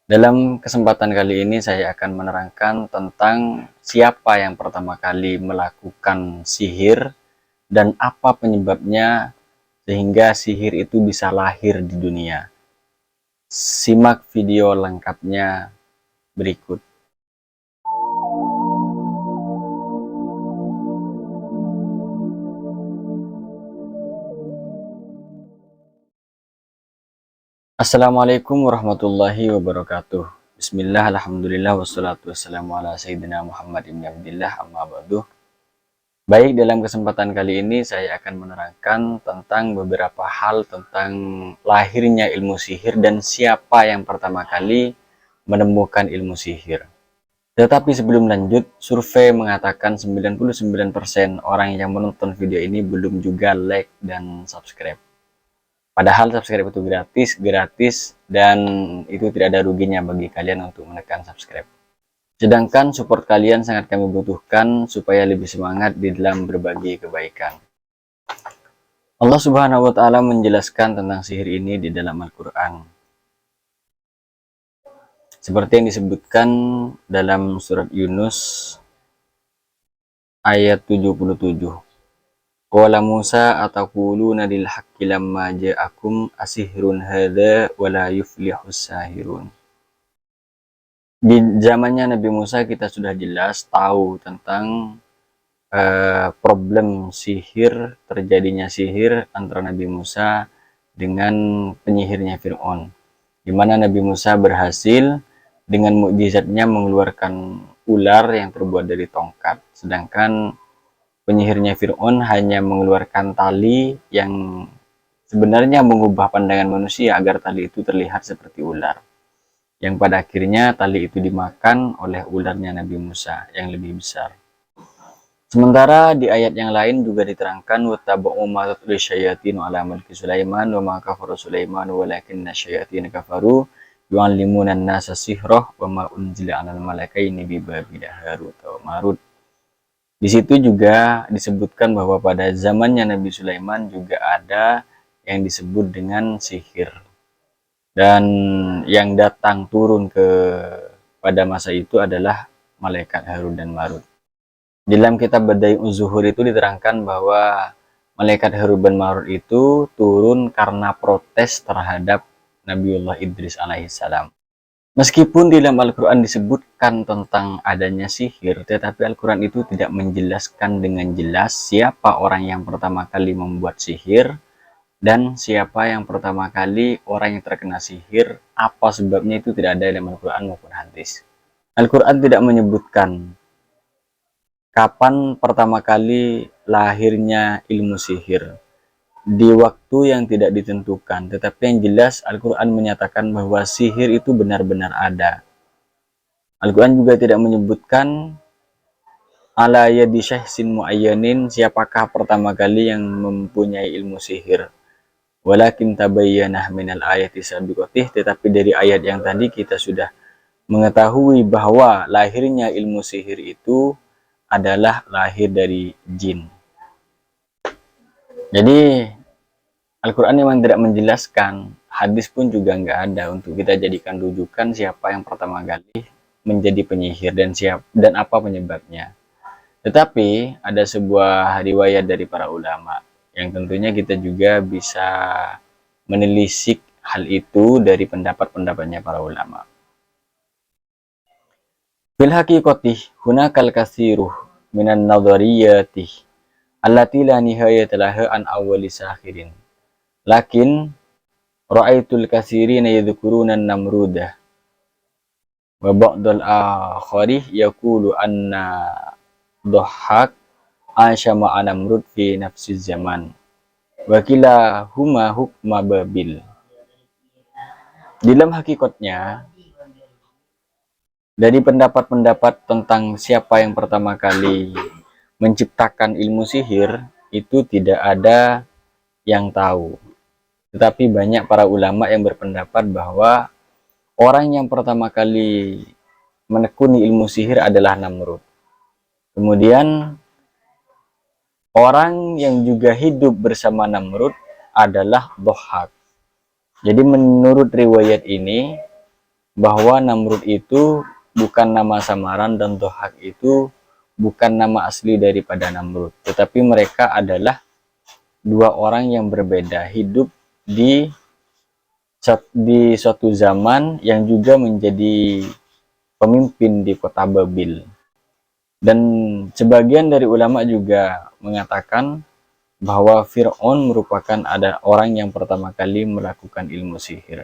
Dalam kesempatan kali ini saya akan menerangkan tentang siapa yang pertama kali melakukan sihir dan apa penyebabnya sehingga sihir itu bisa lahir di dunia. Simak video lengkapnya berikut. Assalamualaikum warahmatullahi wabarakatuh. Bismillah, alhamdulillah, wassalatu wassalamu ala sayyidina Muhammad ibn Abdillah, amma ba'du. Baik, dalam kesempatan kali ini saya akan menerangkan tentang beberapa hal tentang lahirnya ilmu sihir dan siapa yang pertama kali menemukan ilmu sihir. Tetapi sebelum lanjut, survei mengatakan 99% orang yang menonton video ini belum juga like dan subscribe. Padahal subscribe itu gratis dan itu tidak ada ruginya bagi kalian untuk menekan subscribe. Sedangkan support kalian sangat kami butuhkan supaya lebih semangat di dalam berbagi kebaikan. Allah Subhanahu wa Ta'ala menjelaskan tentang sihir ini di dalam Al-Quran. Seperti yang disebutkan dalam surat Yunus ayat 77. Qala Musa ataquluna lil haqqi lamma ja'akum asihrun hadza wa la yuflihus sahirun. Di zamannya Nabi Musa kita sudah jelas tahu tentang problem sihir, terjadinya sihir antara Nabi Musa dengan penyihirnya Fir'aun, di mana Nabi Musa berhasil dengan mukjizatnya mengeluarkan ular yang terbuat dari tongkat, sedangkan penyihirnya Fir'aun hanya mengeluarkan tali yang sebenarnya mengubah pandangan manusia agar tali itu terlihat seperti ular, yang pada akhirnya tali itu dimakan oleh ularnya Nabi Musa yang lebih besar. Sementara di ayat yang lain juga diterangkan wattaba'u ma tatlu syayatin ala mulki Sulaiman wa ma kafara Sulaiman walakinna syayatin kafaru yu'allimuna an-nasa sihra wa ma unzila 'alal malakaini bi Babila Harut wa Marut. Di situ juga disebutkan bahwa pada zamannya Nabi Sulaiman juga ada yang disebut dengan sihir, dan yang datang turun pada masa itu adalah malaikat Harut dan Marut. Dalam kitab Bada'i'uz Zuhur itu diterangkan bahwa malaikat Harut dan Marut itu turun karena protes terhadap Nabiullah Idris alaihissalam. Meskipun di dalam Al-Quran disebutkan tentang adanya sihir, tetapi Al-Quran itu tidak menjelaskan dengan jelas siapa orang yang pertama kali membuat sihir dan siapa yang pertama kali orang yang terkena sihir. Apa sebabnya itu tidak ada dalam Al-Quran maupun hadis. Al-Quran tidak menyebutkan kapan pertama kali lahirnya ilmu sihir di waktu yang tidak ditentukan, tetapi yang jelas Al-Quran menyatakan bahwa sihir itu benar-benar ada. Al-Quran juga tidak menyebutkan ala yadi syahsin muayyanin, siapakah pertama kali yang mempunyai ilmu sihir. Walakin tabayyanah minal ayati sabiqatih, tetapi dari ayat yang tadi kita sudah mengetahui bahwa lahirnya ilmu sihir itu adalah lahir dari jin. Jadi Al-Quran memang tidak menjelaskan, hadis pun juga nggak ada untuk kita jadikan rujukan siapa yang pertama kali menjadi penyihir dan apa penyebabnya. Tetapi ada sebuah riwayat dari para ulama yang tentunya kita juga bisa menelisik hal itu dari pendapat-pendapatnya para ulama. Bil haqiqati hunakal katsiruh minan nadhariyati allati la nihayata laha an awwali sakhirin. Lakin ra'aitul katsirina yadhkuruna an-namrudah wa ba'dal akhari yaqulu anna dhahhak asha ma'a namrud fi nafsi zaman wa kilahuma hukma babil. Dalam hakikatnya, dari pendapat-pendapat tentang siapa yang pertama kali menciptakan ilmu sihir itu tidak ada yang tahu. Tetapi banyak para ulama yang berpendapat bahwa orang yang pertama kali menekuni ilmu sihir adalah Namrud. Kemudian orang yang juga hidup bersama Namrud adalah Dhahhak. Jadi menurut riwayat ini, bahwa Namrud itu bukan nama samaran dan Dohak itu bukan nama asli daripada Namrud, tetapi mereka adalah dua orang yang berbeda, hidup di suatu zaman yang juga menjadi pemimpin di kota Babil. Dan sebagian dari ulama juga mengatakan bahwa Fir'aun merupakan ada orang yang pertama kali melakukan ilmu sihir.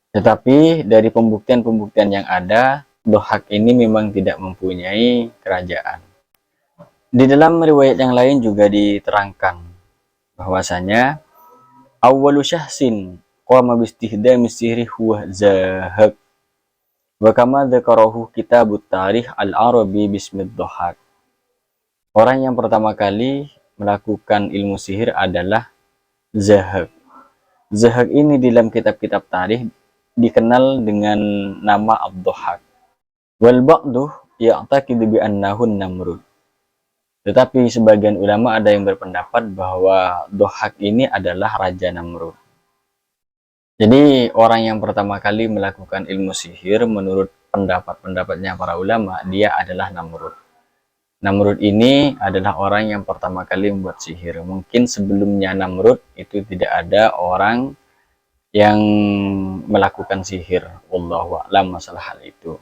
Tetapi dari pembuktian-pembuktian yang ada, Dohak ini memang tidak mempunyai kerajaan. Di dalam riwayat yang lain juga diterangkan bahwasanya awwalu syahsin qama bistihdami sihri huwa Zahak. Wa kama dzakarahu kitabut tarikh al-Arabi bismid Dohak. Orang yang pertama kali melakukan ilmu sihir adalah Zahak. Zahak ini dalam kitab-kitab tarikh dikenal dengan nama Abdohak. Wal ba'du ya'taqidu bi annahu Namrud. Tetapi sebagian ulama ada yang berpendapat bahwa Dohak ini adalah Raja Namrud. Jadi orang yang pertama kali melakukan ilmu sihir menurut pendapat-pendapatnya para ulama, dia adalah Namrud. Namrud ini adalah orang yang pertama kali membuat sihir. Mungkin sebelumnya Namrud itu tidak ada orang yang melakukan sihir. Wallahu a'lam masalah hal itu.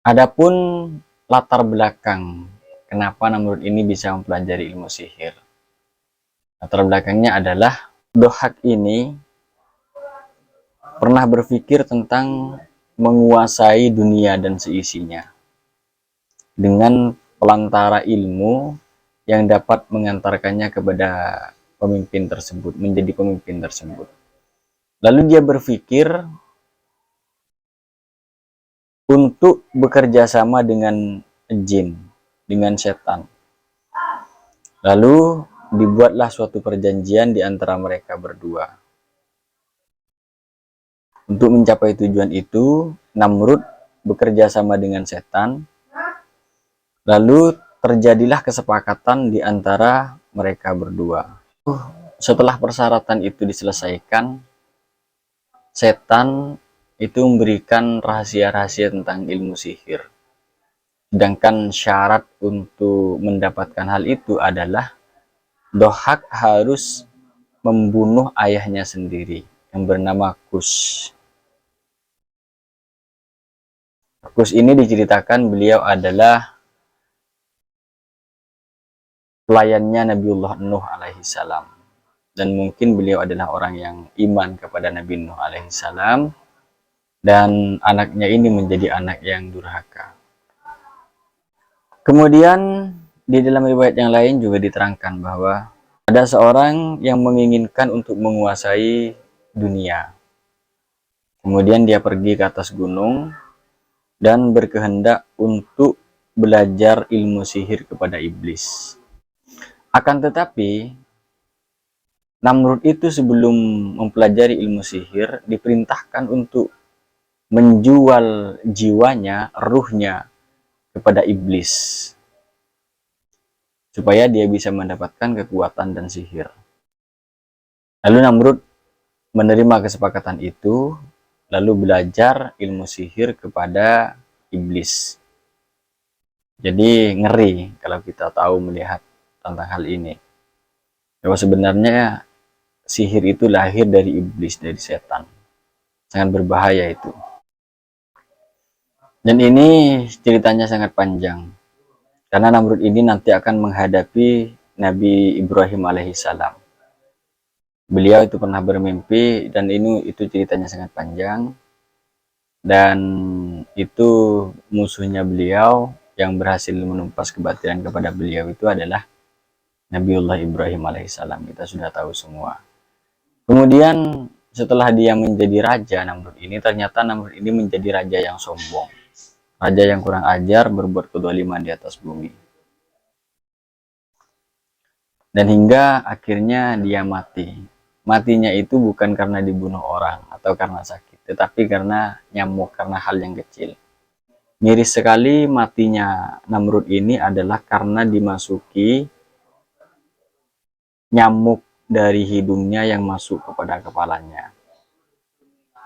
Adapun latar belakang kenapa Namrud ini bisa mempelajari ilmu sihir. Latar belakangnya adalah Dohak ini pernah berpikir tentang menguasai dunia dan seisinya dengan pelantara ilmu yang dapat mengantarkannya kepada pemimpin tersebut, menjadi pemimpin tersebut. Lalu dia berpikir untuk bekerja sama dengan jin, dengan setan. Lalu dibuatlah suatu perjanjian di antara mereka berdua. Untuk mencapai tujuan itu, Namrud bekerja sama dengan setan. Lalu terjadilah kesepakatan di antara mereka berdua. Setelah persyaratan itu diselesaikan, setan itu memberikan rahasia-rahasia tentang ilmu sihir. Sedangkan syarat untuk mendapatkan hal itu adalah Dohak harus membunuh ayahnya sendiri yang bernama Kus. Kus ini diceritakan beliau adalah pelayannya Nabiullah Nuh alaihi salam. Dan mungkin beliau adalah orang yang iman kepada Nabi Nuh alaihi salam. Dan anaknya ini menjadi anak yang durhaka. Kemudian di dalam riwayat yang lain juga diterangkan bahwa ada seorang yang menginginkan untuk menguasai dunia. Kemudian dia pergi ke atas gunung dan berkehendak untuk belajar ilmu sihir kepada iblis. Akan tetapi, Namrud itu sebelum mempelajari ilmu sihir diperintahkan untuk menjual jiwanya, ruhnya kepada iblis. Supaya dia bisa mendapatkan kekuatan dan sihir. Lalu Namrud menerima kesepakatan itu, lalu belajar ilmu sihir kepada iblis. Jadi ngeri kalau kita tahu melihat tentang hal ini. Bahwa sebenarnya sihir itu lahir dari iblis, dari setan. Sangat berbahaya itu. Dan ini ceritanya sangat panjang. Karena Namrud ini nanti akan menghadapi Nabi Ibrahim alaihissalam. Beliau itu pernah bermimpi dan itu ceritanya sangat panjang. Dan itu musuhnya beliau yang berhasil menumpas kebatilan kepada beliau itu adalah Nabiullah Ibrahim alaihissalam. Kita sudah tahu semua. Kemudian setelah dia menjadi raja Namrud ini, ternyata Namrud ini menjadi raja yang sombong. Raja yang kurang ajar, berbuat kezaliman di atas bumi. Dan hingga akhirnya dia mati. Matinya itu bukan karena dibunuh orang atau karena sakit, tetapi karena nyamuk, karena hal yang kecil. Miris sekali matinya Namrud ini adalah karena dimasuki nyamuk dari hidungnya yang masuk kepada kepalanya.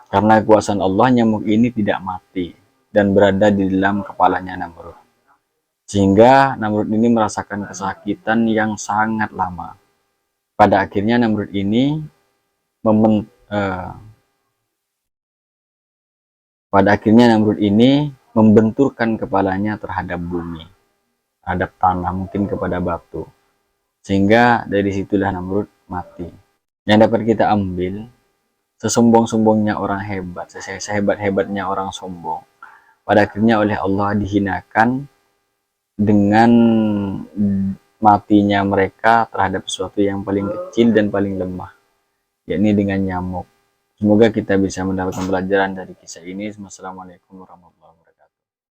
Karena kekuasaan Allah, nyamuk ini tidak mati dan berada di dalam kepalanya Namrud. Sehingga Namrud ini merasakan kesakitan yang sangat lama. Pada akhirnya Namrud ini memen, eh, pada akhirnya Namrud ini membenturkan kepalanya terhadap bumi, terhadap tanah, mungkin kepada batu. Sehingga dari situlah Namrud mati. Yang dapat kita ambil, sesombong-sombongnya orang hebat, sehebat-hebatnya orang sombong, pada akhirnya oleh Allah dihinakan dengan matinya mereka terhadap sesuatu yang paling kecil dan paling lemah, yakni dengan nyamuk. Semoga kita bisa mendapatkan pelajaran dari kisah ini. Wassalamualaikum warahmatullahi wabarakatuh.